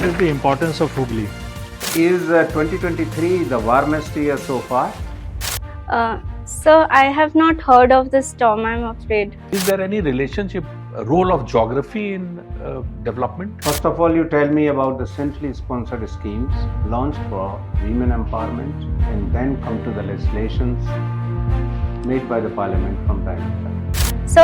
is the importance of Hooghly? Is 2023 the warmest year so far? Sir, I have not heard of this term, I'm afraid. Is there any relationship, role of geography in development? First of all, you tell me about the centrally sponsored schemes launched for women empowerment, and then come to the legislations made by the parliament from time to time. So,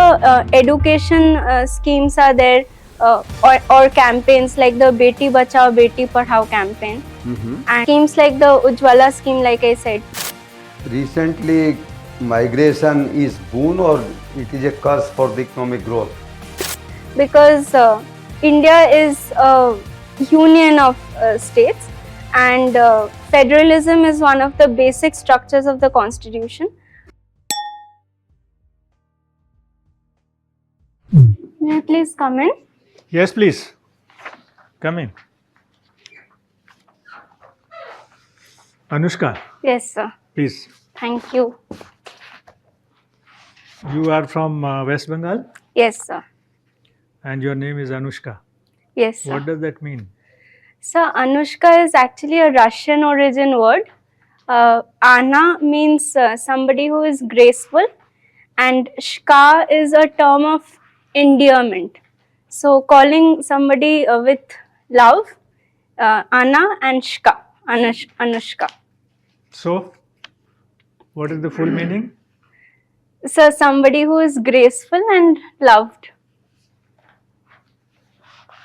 education schemes are there, or campaigns like the Beti Bachao Beti Padhao campaign, and schemes like the Ujjwala scheme, like I said. Recently, migration is boon or it is a curse for the economic growth? Because India is a union of states, and federalism is one of the basic structures of the constitution. May I please come in? Yes, please. Come in. Anushka, Yes, sir. please. Thank you. You are from West Bengal Yes, sir. and your name is Anushka. Yes, sir. What does that mean? So, Anushka is actually a Russian origin word. Anna means somebody who is graceful, and Shka is a term of endearment. So, calling somebody with love, Anna and Shka, Anushka. So, what is the full meaning? So, somebody who is graceful and loved.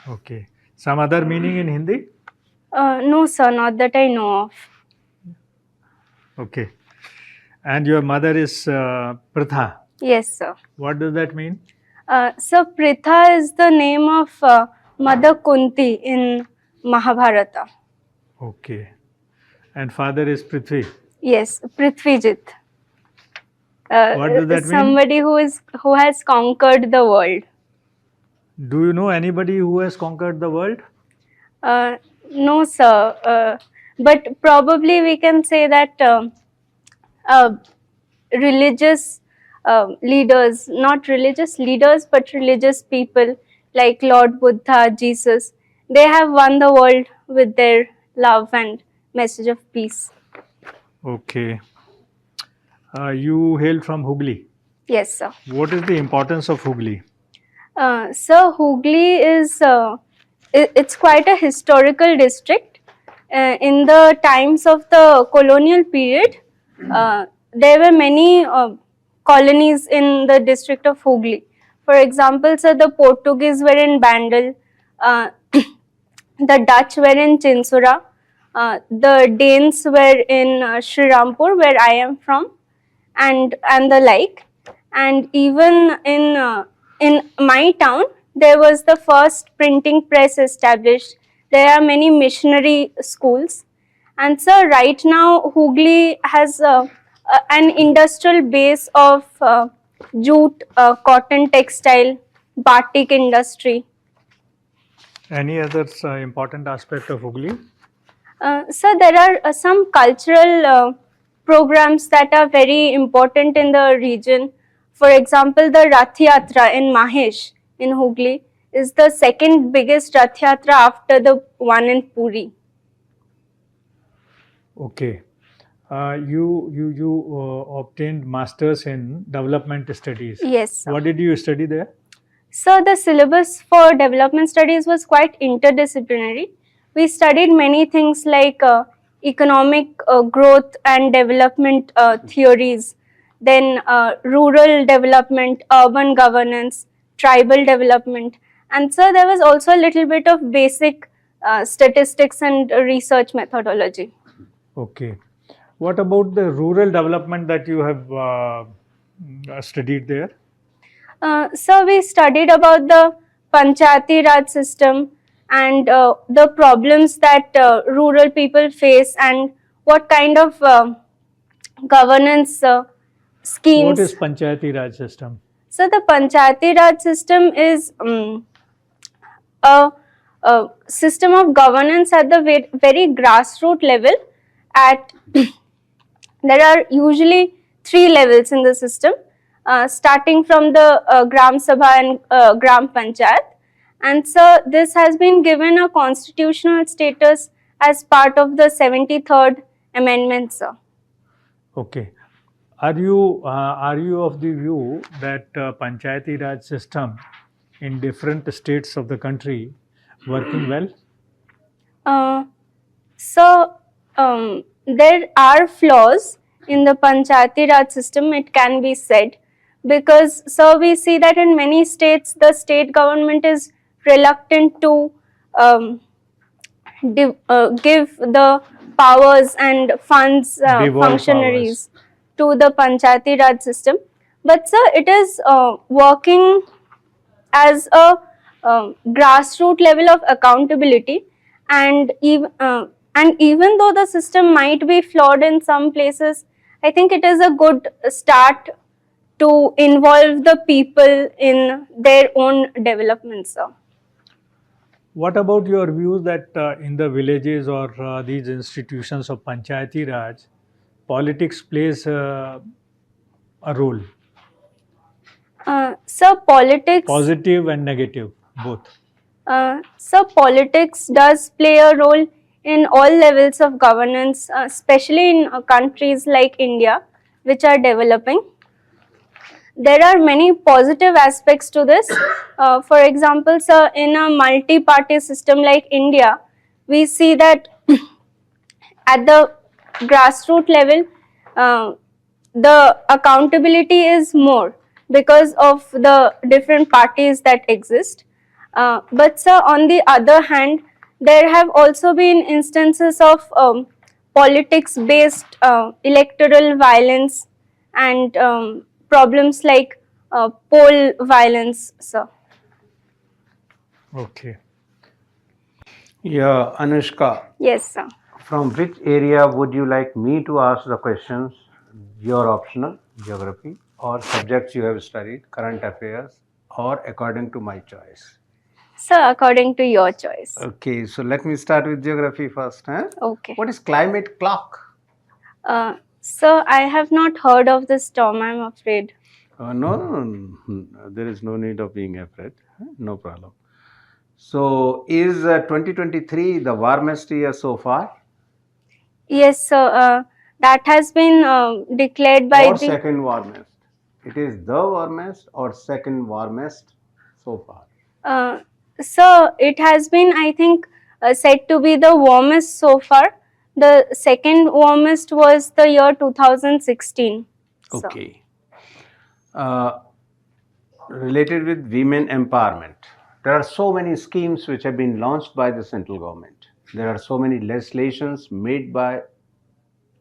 Okay. Some other meaning in Hindi? No, sir, not that I know of. Okay. And your mother is Pratha. Yes, sir. What does that mean? So, Pritha is the name of Mother Kunti in Mahabharata. Okay. And father is Prithvi. Yes, Prithvijit. What does that mean? Somebody who has conquered the world. Do you know anybody who has conquered the world? No, sir. But probably we can say that religious leaders, not religious leaders, but religious people like Lord Buddha, Jesus, they have won the world with their love and message of peace. Okay. You hail from Hooghly. Yes, sir. What is the importance of Hooghly? So Hooghly is it's quite a historical district. In the times of the colonial period, there were many colonies in the district of Hooghly. For example, so the Portuguese were in Bandel, the Dutch were in Chinsura, the Danes were in Srirampur, where I am from, and the like. And even in my town, there was the first printing press established. There are many missionary schools, and so right now Hooghly has an industrial base of jute, cotton textile, batik industry. Any other important aspect of Hooghly? So there are some cultural programs that are very important in the region. For example, the Rath Yatra in Mahesh in Hooghly is the second biggest Rath Yatra after the one in Puri. Okay. You obtained masters in development studies. Yes, sir. What did you study there? So the syllabus for development studies was quite interdisciplinary. We studied many things like economic growth and development theories, then rural development, urban governance, tribal development, and so there was also a little bit of basic statistics and research methodology. Okay. What about the rural development that you have studied there? So we studied about the Panchayati Raj system and the problems that rural people face and what kind of governance schemes. What is Panchayati Raj system? So the Panchayati Raj system is a system of governance at the very grassroots level. There are usually 3 levels in the system, starting from the Gram Sabha and Gram Panchayat, And so this has been given a constitutional status as part of the 73rd Amendment, sir. Okay. Are you of the view that Panchayati Raj system in different states of the country working well? So there are flaws in the Panchayati Raj system, it can be said, because so we see that in many states the state government is reluctant to give the powers and funds Devolve functionaries to the Panchayati Raj system. But sir, it is working as a grassroots level of accountability, and even though the system might be flawed in some places, I think it is a good start to involve the people in their own development, sir. What about your views that in the villages or these institutions of Panchayati Raj, politics plays a role, So politics, positive and negative, both? so politics does play a role in all levels of governance, especially in countries like India, which are developing. There are many positive aspects to this. For example, sir, in a multi-party system like India, we see that at the grassroots level, the accountability is more because of the different parties that exist. But sir, on the other hand, there have also been instances of politics-based electoral violence and problems like poll violence, sir. Okay. Yeah, Anushka, Yes, sir. from which area would you like me to ask the questions? Your optional, geography, or subjects you have studied, current affairs, or according to my choice? Sir, according to your choice. Okay, so let me start with geography first. Huh? Okay. What is climate clock? Sir, I have not heard of this term, I'm afraid. No, there is no need of being afraid. No problem. So, is 2023 the warmest year so far? Yes, sir. That has been declared by Or the. second warmest? It is the warmest or second warmest so far? So it has been, I think, said to be the warmest so far. The second warmest was the year 2016. sir. Okay. Related with women empowerment, there are so many schemes which have been launched by the central government. There are so many legislations made by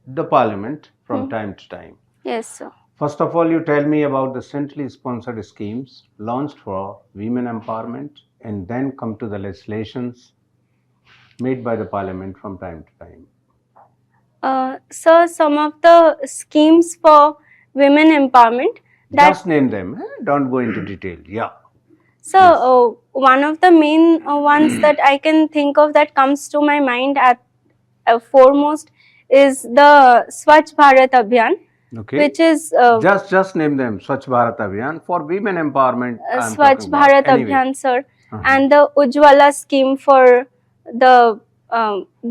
the parliament from time to time. Yes, sir. First of all, you tell me about the centrally sponsored schemes launched for women empowerment, and then come to the legislations made by the parliament from time to time. So some of the schemes for women empowerment that. Just name them, don't go into detail. Yeah. So one of the main ones that I can think of that comes to my mind at foremost is the Swachh Bharat Abhiyan, Okay. which is just name them. Swachh Bharat Abhiyan for women empowerment. I'm Swachh talking about. Bharat Anyway. Abhiyan, sir, and the Ujjwala scheme for the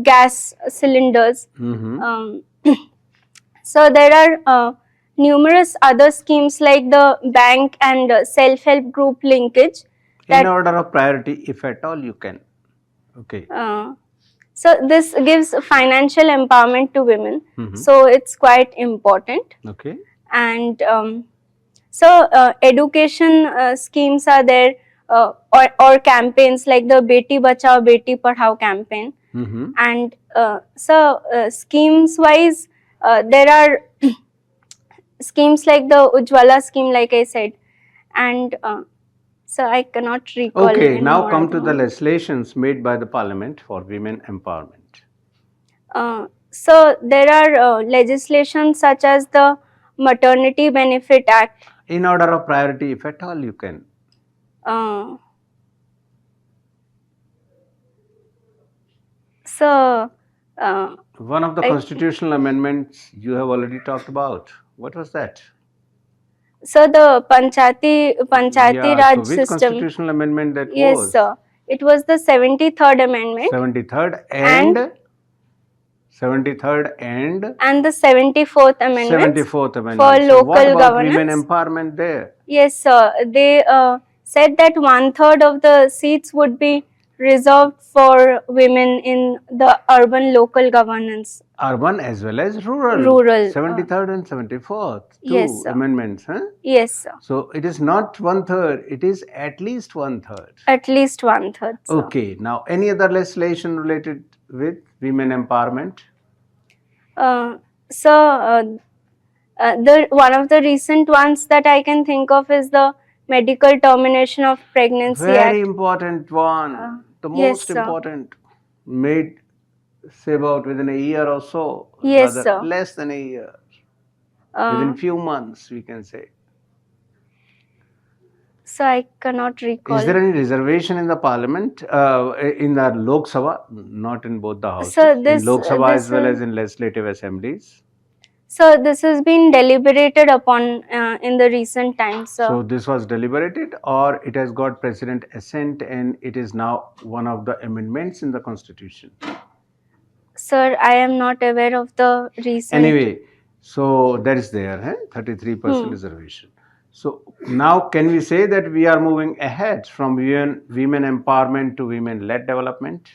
gas cylinders. So there are numerous other schemes like the bank and self-help group linkage. In order of priority, if at all you can. Okay. So this gives financial empowerment to women. So it's quite important. Okay. And so education schemes are there, or campaigns like the Beti Bachao Beti Padhao campaign. And so schemes wise, there are schemes like the Ujjwala scheme, like I said, and so I cannot recall. Okay, now anymore come at to the the moment. legislations made by the parliament for women empowerment. So there are legislation such as the Maternity Benefit Act. In order of priority, if at all you can. So One of the constitutional amendments you have already talked about. What was that? So the Panchayati Yeah, so Raj which system. constitutional amendment that Yes, was? sir. It was the 73rd Amendment 73rd and 73rd and the 74th Amendment 74th for Amendment. So what local about women governance. empowerment there? Yes, sir. They said that 1/3 of the seats would be reserved for women in the urban local governance. Urban as well as rural. Rural. 73rd and 74th. Two Yes, sir. amendments, huh? Yes, sir. So it is not 1/3, it is at least 1/3. At least 1/3. Sir. Okay, now any other legislation related with women empowerment? So, the one of the recent ones that I can think of is the Medical Termination of Pregnancy Very Act. important one. The yes, most sir. important. Made, say, about within a year or so. Yes, rather sir. less than a year. Within few months, we can say. So I cannot recall. Is there any reservation in the parliament, in the Lok Sabha, not in both the houses, So this, in Lok Sabha as well is- as in legislative assemblies? So this has been deliberated upon in the recent times. So this was deliberated, or it has got president assent and it is now one of the amendments in the constitution? Sir, I am not aware of the recent. Anyway, so that is there, 33% reservation. So now can we say that we are moving ahead from women empowerment to women-led development?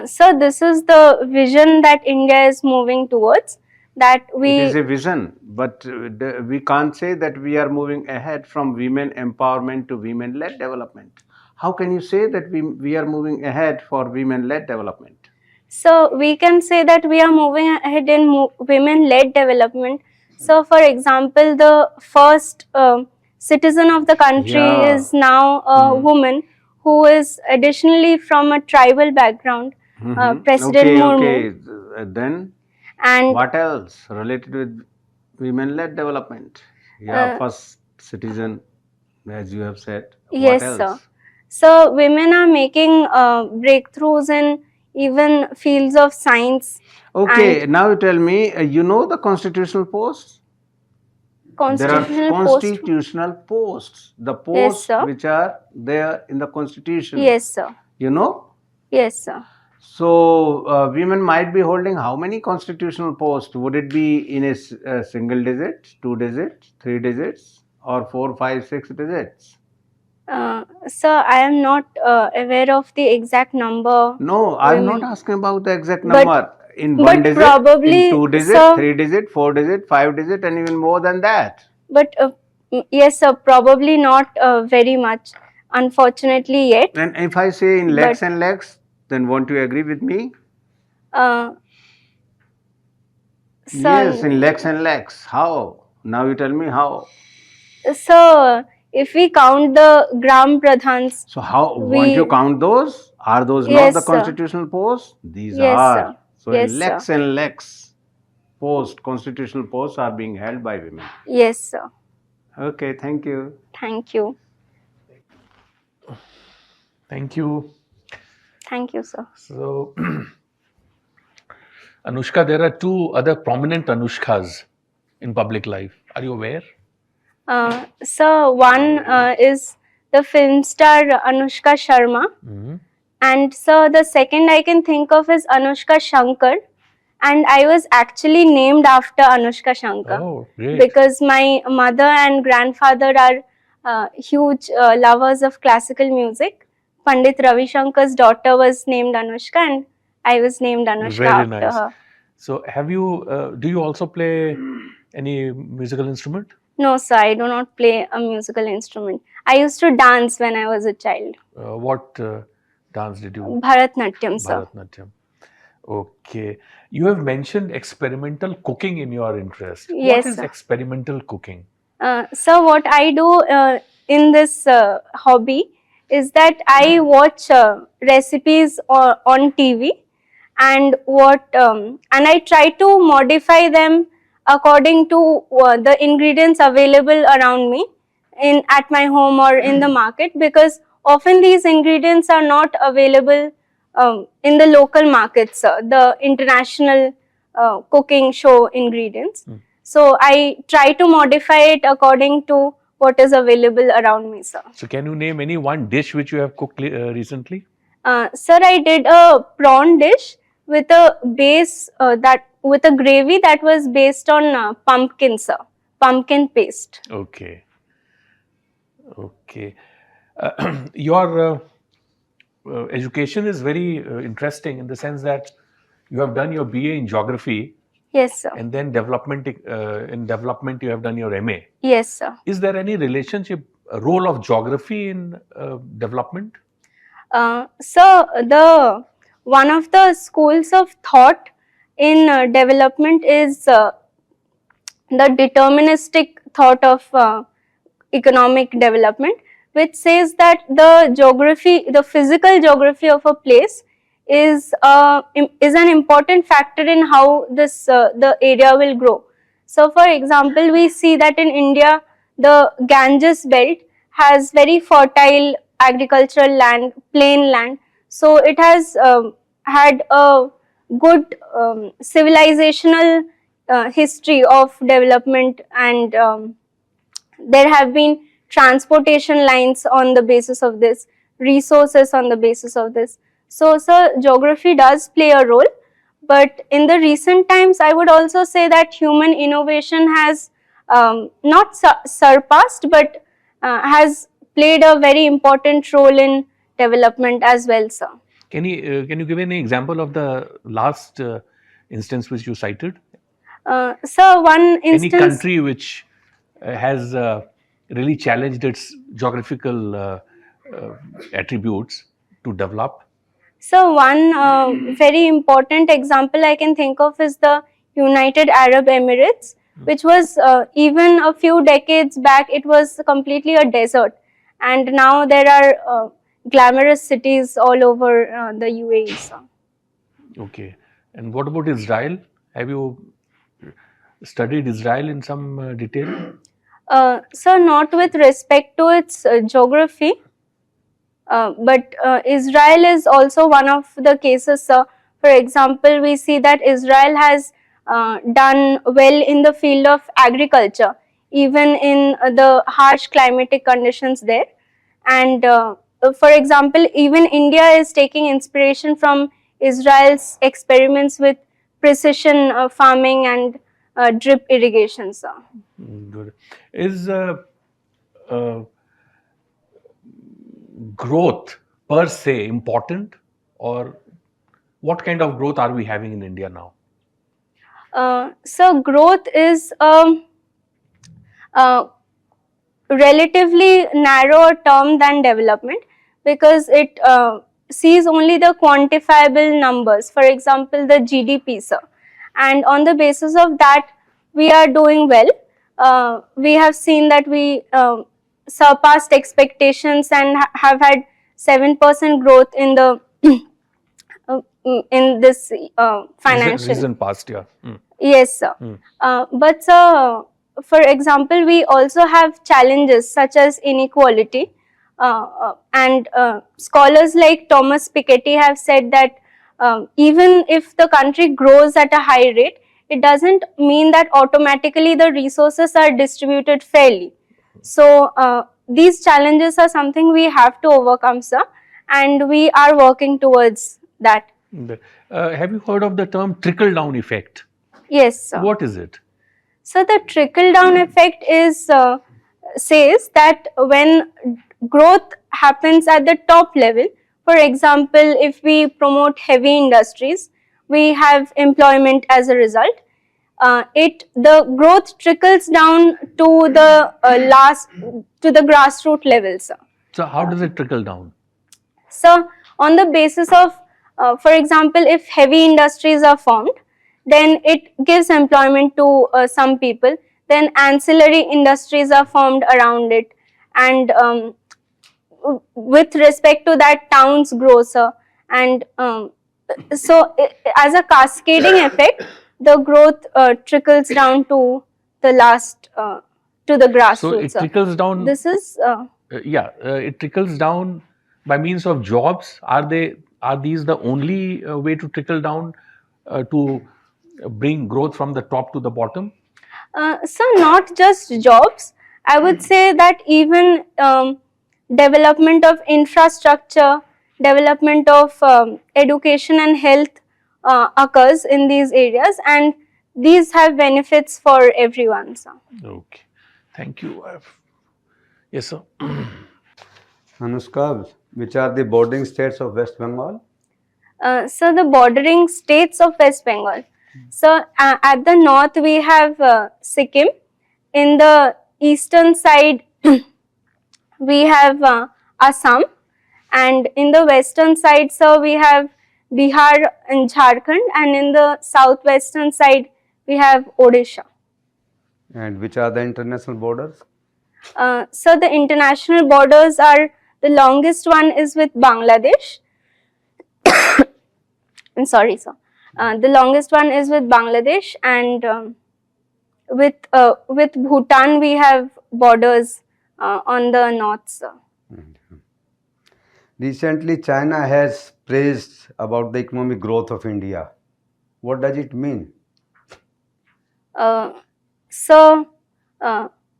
So this is the vision that India is moving towards. That we. It is a vision, but we can't say that we are moving ahead from women empowerment to women-led development. How can you say that we are moving ahead for women-led development? So we can say that we are moving ahead in women-led development. So for example, the first citizen of the country is now a woman who is additionally from a tribal background, President Murmu. Okay. Then and what else related with women-led development? Yeah, first citizen, as you have said. Yes, what else? sir. So women are making breakthroughs in even fields of science. Okay, now you tell me, you know the constitutional posts? There are constitutional posts, the posts which are there in the constitution. Yes, sir. You know? Yes, sir. So women might be holding how many constitutional posts? Would it be in a single digit, 2 digits, 3 digits, or 4, 5, 6 digits? Sir, I am not aware of the exact number. No, I am not asking about the exact number. In 1 digit, probably, in 2 digit, sir, 3 digit, 4 digit, 5 digit, and even more than that. But yes, sir, probably not very much, unfortunately, yet. And if I say in lakhs and lakhs, then won't you agree with me? Yes, in lakhs and lakhs. How? Now you tell me how. So, if we count the Gram Pradhans. So how, won't you count those? Are those not the constitutional posts? These are. Sir. So in lakhs and lakhs posts, constitutional posts are being held by women. Yes, sir. Okay, thank you. Thank you. Thank you. Thank you, sir. So, Anushka, there are two other prominent Anushkas in public life. Are you aware? So, one is the film star Anushka Sharma. And so, the second I can think of is Anushka Shankar. And I was actually named after Anushka Shankar. Oh, great. Because my mother and grandfather are huge lovers of classical music. Pandit Ravi Shankar's daughter was named Anushka and I was named Anushka Very after nice. her. So, have you, do you also play any musical instrument? No, sir, I do not play a musical instrument. I used to dance when I was a child. What dance did you? Bharatnatyam, sir. Bharatnatyam. Okay. You have mentioned experimental cooking in your interest. Yes, what is sir. experimental cooking? So, what I do in this hobby is that I watch recipes on TV and and I try to modify them according to the ingredients available around me at my home or in the market, because often these ingredients are not available in the local markets, the international cooking show ingredients. So I try to modify it according to what is available around me, sir. So can you name any one dish which you have cooked recently? Sir, I did a prawn dish with a base with a gravy that was based on pumpkin, sir. Pumpkin paste. Okay. Okay. Your education is very interesting in the sense that you have done your BA in geography Yes, sir. and then development in development you have done your MA. Yes, sir. Is there any relationship, role of geography in development? So one of the schools of thought in development is the deterministic thought of economic development, which says that the physical geography of a place is an important factor in how the area will grow. So, for example, we see that in India, the Ganges belt has very fertile agricultural land, plain land. So, it has had a good civilizational history of development, and there have been transportation lines on the basis of this, resources on the basis of this. So, geography does play a role, but in the recent times, I would also say that human innovation has not surpassed, but has played a very important role in development as well, sir. Can you give any example of the last instance which you cited? So, one instance. Any country which has really challenged its geographical attributes to develop? So, one very important example I can think of is the United Arab Emirates, which was even a few decades back, it was completely a desert, and now there are glamorous cities all over the UAE. So. Okay. And what about Israel? Have you studied Israel in some detail? So, not with respect to its geography, but Israel is also one of the cases. For example, we see that Israel has done well in the field of agriculture, even in the harsh climatic conditions there. And for example, even India is taking inspiration from Israel's experiments with precision farming and drip irrigation. So. Good. Is growth per se important, or what kind of growth are we having in India now? So, growth is a relatively narrower term than development, because it sees only the quantifiable numbers, for example, the GDP, sir. And on the basis of that, we are doing well. We have seen that we surpassed expectations and have had 7% growth in the in this financial. Recent past, yeah. Yes, sir. But sir, for example, we also have challenges such as inequality, and scholars like Thomas Piketty have said that even if the country grows at a high rate, it doesn't mean that automatically the resources are distributed fairly. So these challenges are something we have to overcome, sir, and we are working towards that. Have you heard of the term trickle-down effect? Yes, sir. What is it? So the trickle-down effect is says that when growth happens at the top level, for example, if we promote heavy industries, we have employment as a result. The growth trickles down to the grassroots levels. So how does it trickle down? So on the basis of, for example, if heavy industries are formed, then it gives employment to some people. Then ancillary industries are formed around it, and with respect to that, towns grow, sir. And so, as a cascading effect, the growth trickles down to the grassroots. So it trickles down. This is it trickles down by means of jobs. Are these the only way to trickle down to bring growth from the top to the bottom? So not just jobs, I would say that even development of infrastructure, development of education and health occurs in these areas, and these have benefits for everyone. So. Okay. Thank you. Yes, sir. Anushka, which are the bordering states of West Bengal? So the bordering states of West Bengal. So at the north we have Sikkim. In the eastern side we have Assam, and in the western side, so we have Bihar and Jharkhand, and in the southwestern side we have Odisha. And which are the international borders? So the international borders are, the longest one is with Bangladesh. I'm sorry, sir. The longest one is with Bangladesh, and with Bhutan we have borders on the north, sir. Recently, China has praised about the economic growth of India. What does it mean? So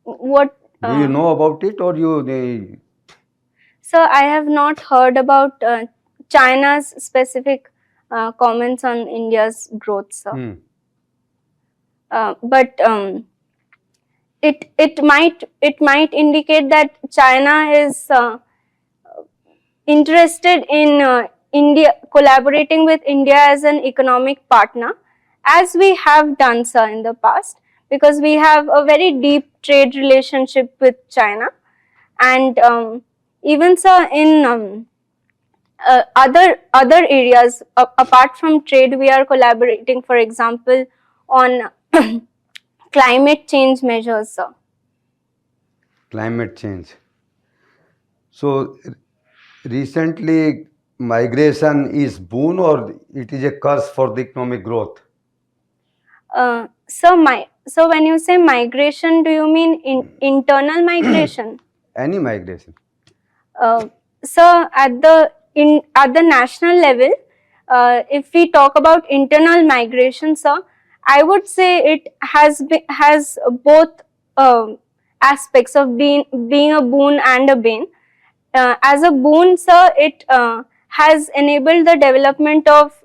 what? Do you know about it, or you? So I have not heard about China's specific comments on India's growth, sir. But it might indicate that China is interested in India, collaborating with India as an economic partner, as we have done, sir, in the past, because we have a very deep trade relationship with China, and even, sir, in other areas apart from trade, we are collaborating, for example, on climate change measures, sir. Climate change. So recently, migration is boon or it is a curse for the economic growth? So when you say migration, do you mean internal migration? Any migration. So at the national level, if we talk about internal migration, sir, I would say it has both aspects of being a boon and a bane. As a boon, sir, it has enabled the development of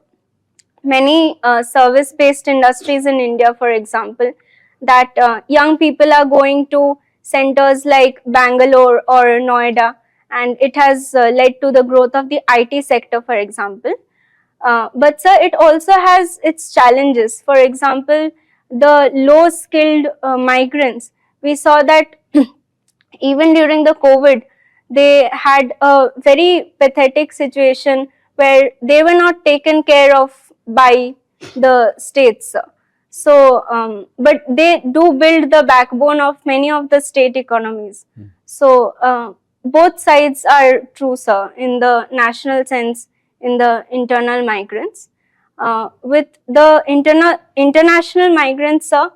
many service-based industries in India, for example, that young people are going to centers like Bangalore or Noida, and it has led to the growth of the IT sector, for example. But sir, it also has its challenges. For example, the low-skilled migrants. We saw that even during the COVID, they had a very pathetic situation where they were not taken care of by the states. So, but they do build the backbone of many of the state economies. So, both sides are true, sir, in the national sense, in the internal migrants. With the international migrants, sir,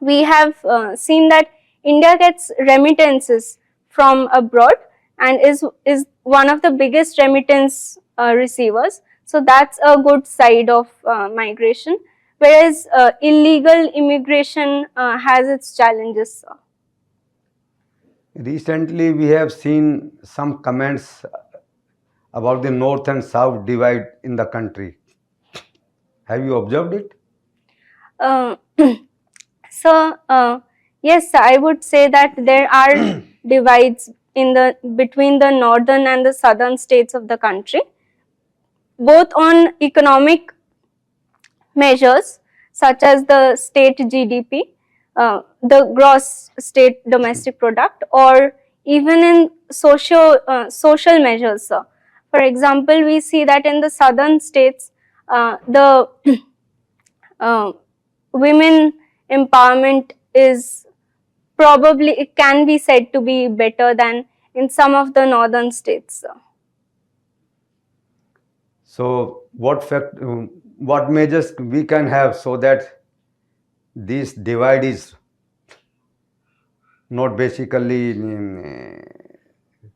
we have seen that India gets remittances from abroad and is one of the biggest remittance receivers. So that's a good side of migration, whereas illegal immigration has its challenges, sir. Recently, we have seen some comments about the north and south divide in the country. Have you observed it? So yes, I would say that there are divides between the northern and the southern states of the country, both on economic measures such as the state GDP, the gross state domestic product, or even in social measures, sir. For example, we see that in the southern states, the women empowerment is probably, it can be said to be better than in some of the northern states, sir. So, what measures we can have so that this divide is not basically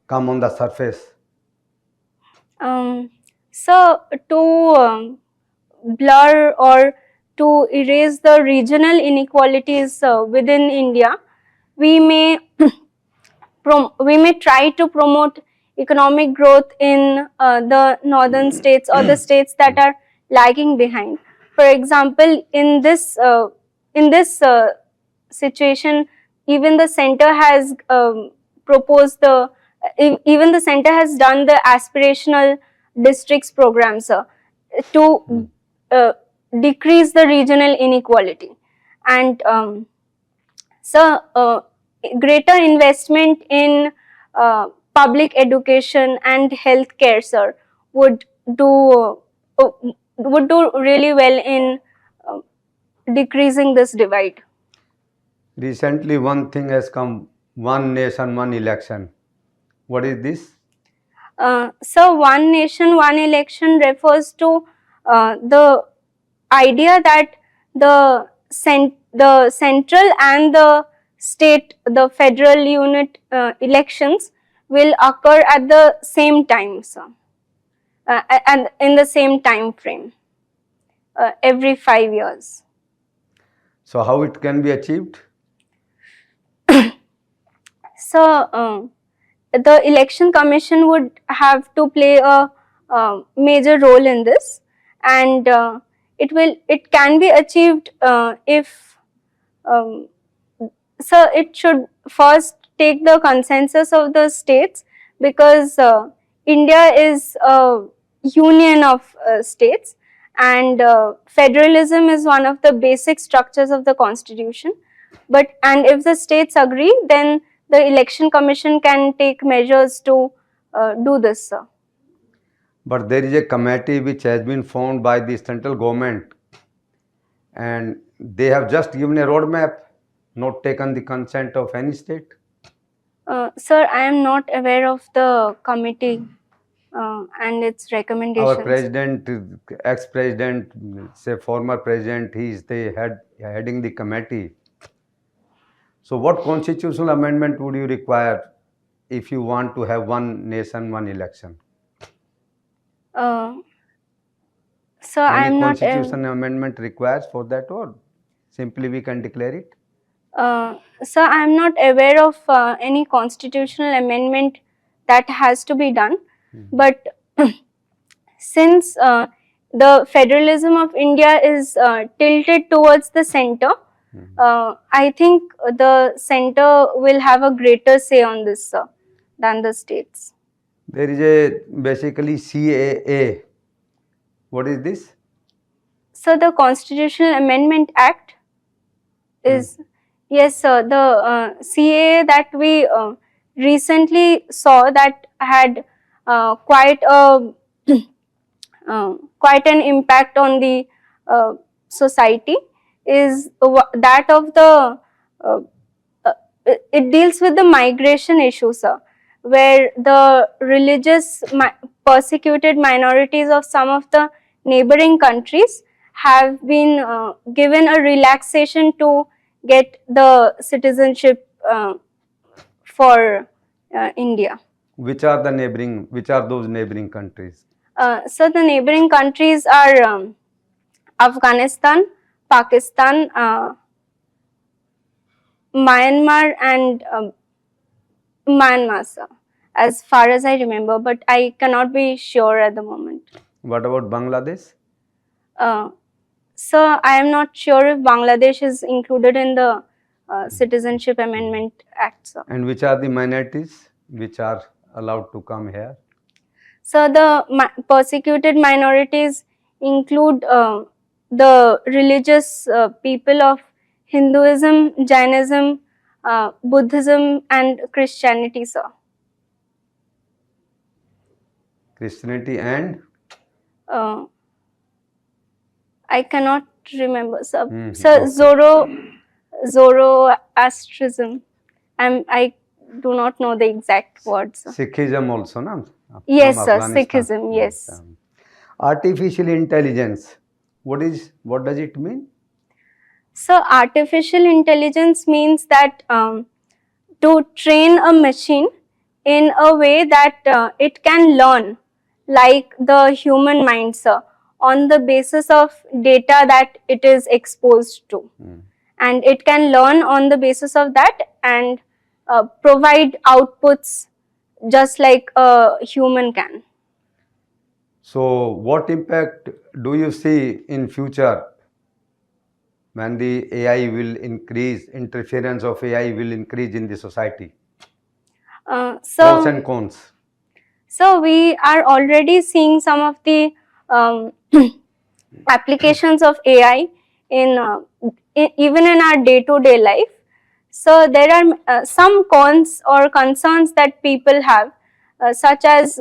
come on the surface? So to blur or to erase the regional inequalities within India, we may we may try to promote economic growth in the northern states or the states that are lagging behind. For example, in this situation, even the center has proposed even the center has done the aspirational districts programs to decrease the regional inequality. And greater investment in public education and healthcare, sir, would do really well in decreasing this divide. Recently, one thing has come: one nation, one election. What is this? So, one nation, one election refers to the idea that the central and the state, the federal unit elections will occur at the same time, sir, and in the same time frame, every 5 years. So, how it can be achieved? So, the election commission would have to play a major role in this, and it can be achieved if so it should first take the consensus of the states, because India is a union of states, and federalism is one of the basic structures of the constitution. And if the states agree, then the election commission can take measures to do this, sir. But there is a committee which has been formed by the central government, and they have just given a roadmap, not taken the consent of any state. Sir, I am not aware of the committee and its recommendations. Our president, ex-president, say former president, he is the heading the committee. So what constitutional amendment would you require if you want to have one nation, one election? So I am not. Any constitutional amendment requires for that, or simply we can declare it? So I am not aware of any constitutional amendment that has to be done. But since the federalism of India is tilted towards the center, I think the center will have a greater say on this than the states. There is a basically CAA. What is this? So the Constitutional Amendment Act is, yes sir, the CAA that we recently saw that had quite an impact on the society is that of the it deals with the migration issue, sir, where the religious persecuted minorities of some of the neighboring countries have been given a relaxation to get the citizenship for India. Which are those neighboring countries? So the neighboring countries are Afghanistan, Pakistan, Myanmar and Myanmar, sir, as far as I remember, but I cannot be sure at the moment. What about Bangladesh? So I am not sure if Bangladesh is included in the Citizenship Amendment Act, sir. And which are the minorities which are allowed to come here? So the persecuted minorities include the religious people of Hinduism, Jainism, Buddhism and Christianity, sir. Christianity and? I cannot remember, sir. So Zoroastrianism. I do not know the exact words. Sikhism also, no? Yes, sir. Sikhism, yes. Artificial intelligence. What does it mean? So, artificial intelligence means that to train a machine in a way that it can learn like the human mind, sir, on the basis of data that it is exposed to. And it can learn on the basis of that and provide outputs just like a human can. So what impact do you see in future when the AI will increase, interference of AI will increase in the society? Pros and cons. So we are already seeing some of the applications of AI even in our day-to-day life. So there are some cons or concerns that people have, such as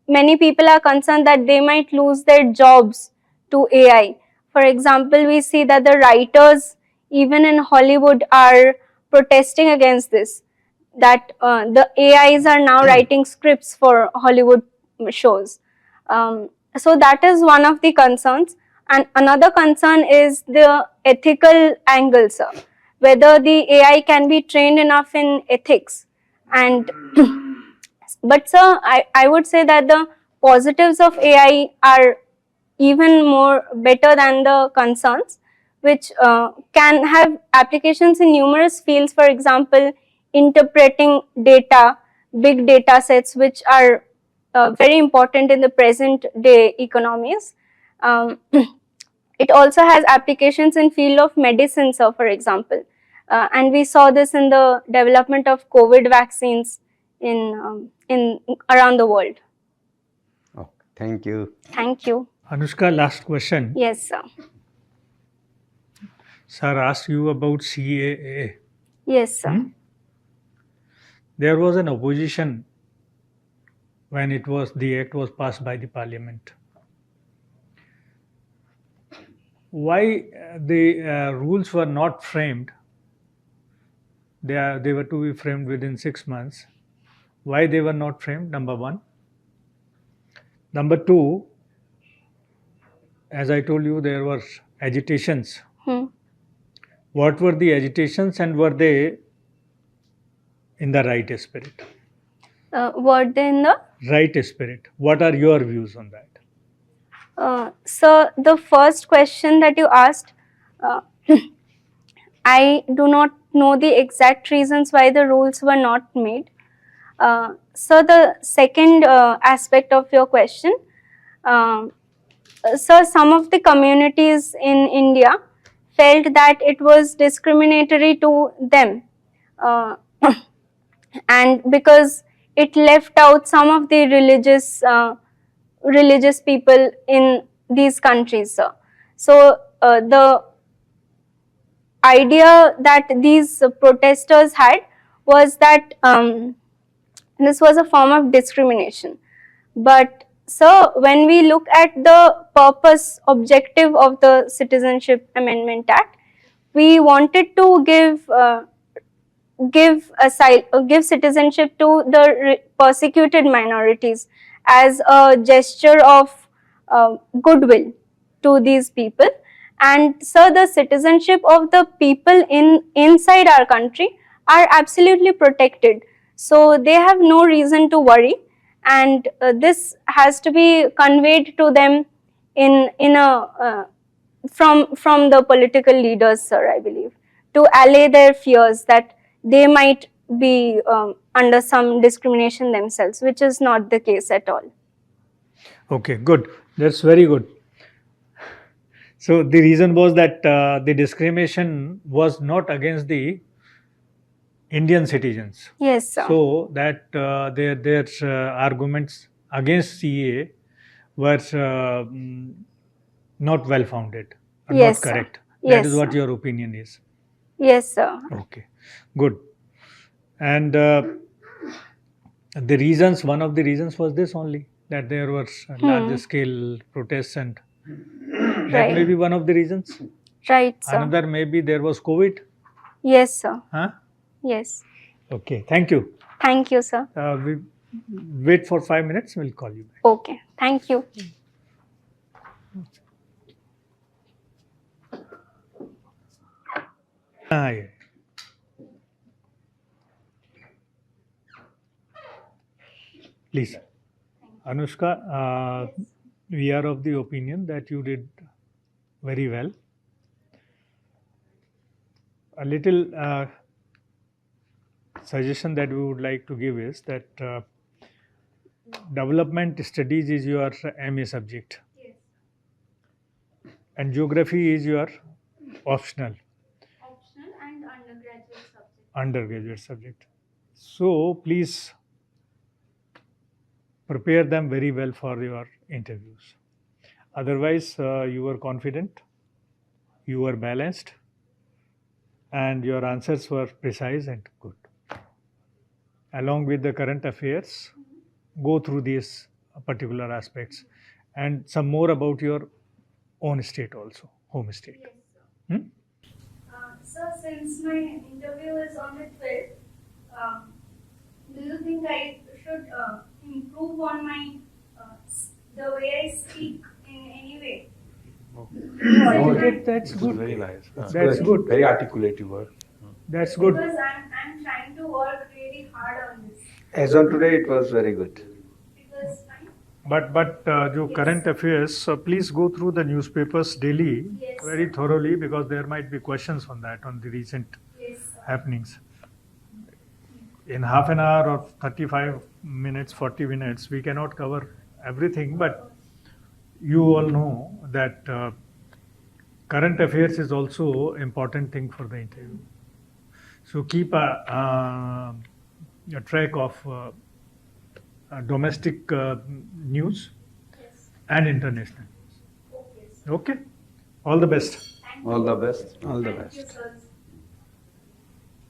many people are concerned that they might lose their jobs to AI. For example, we see that the writers even in Hollywood are protesting against this, that the AIs are now writing scripts for Hollywood shows. So that is one of the concerns. And another concern is the ethical angle, sir. Whether the AI can be trained enough in ethics. And but sir, I would say that the positives of AI are even more better than the concerns, which can have applications in numerous fields. For example, interpreting data, big data sets, which are very important in the present day economies. It also has applications in field of medicine, so for example, and we saw this in the development of COVID vaccines in around the world. Okay, thank you. Thank you. Anushka, last question. Yes, sir. Sir asked you about CAA. Yes, sir. There was an opposition when the act was passed by the parliament. Why the rules were not framed? They were to be framed within 6 months. Why they were not framed? Number one. Number two, as I told you, there were agitations. What were the agitations, and were they in the right spirit? Were they in the Right spirit. What are your views on that? so the first question that you asked, I do not know the exact reasons why the rules were not made. So the second aspect of your question, so some of the communities in India felt that it was discriminatory to them, and because it left out some of the religious people in these countries, sir. So the idea that these protesters had was that this was a form of discrimination. But so when we look at the purpose, objective of the Citizenship Amendment Act, we wanted to give citizenship to the persecuted minorities as a gesture of goodwill to these people. And so the citizenship of the people inside our country are absolutely protected. So they have no reason to worry, and this has to be conveyed to them from the political leaders, sir, I believe, to allay their fears that they might be under some discrimination themselves, which is not the case at all. Okay, good. That's very good. So the reason was that the discrimination was not against the Indian citizens. Yes, sir. So that their arguments against CA were not well founded, Yes, not sir. correct. Yes, That is what sir. your opinion is. Yes, sir. Okay, good. And the reasons, one of the reasons was this only, that there were large scale protests, and that may Right. be one of the reasons. Right, sir. Another maybe there was COVID. Yes, sir. Huh? Yes. Okay, thank you. Thank you, sir. We wait for 5 minutes, we'll call you back. Okay. Thank you. Yeah. Please. Anushka, we are of the opinion that you did very well. A little suggestion that we would like to give is that development studies is your MA subject. Yes. And geography is your optional Optional and undergraduate subject. undergraduate subject. So please prepare them very well for your interviews. Otherwise, you were confident, you were balanced, and your answers were precise and good. Along with the current affairs, go through these particular aspects and some more about your own state also, home state. Yes, sir. Hmm? Sir, since my interview is on the 12th, do you think I should improve on my the way I speak in any way? That's This is good. very nice. That's good. Very articulate you were. That's good. Because I'm trying to work really hard on this. As on today, it was very good. Because But जो current affairs, so please go through the newspapers daily Yes. very thoroughly because there might be questions on that, on the recent yes, sir. happenings. In half an hour or 35 minutes, 40 minutes, we cannot cover everything, but you all know that current affairs is also important thing for the interview. So keep a track of domestic news Yes. and international news. Okay, sir. Okay? All the best. Thank you. All the best. Thank you, sir.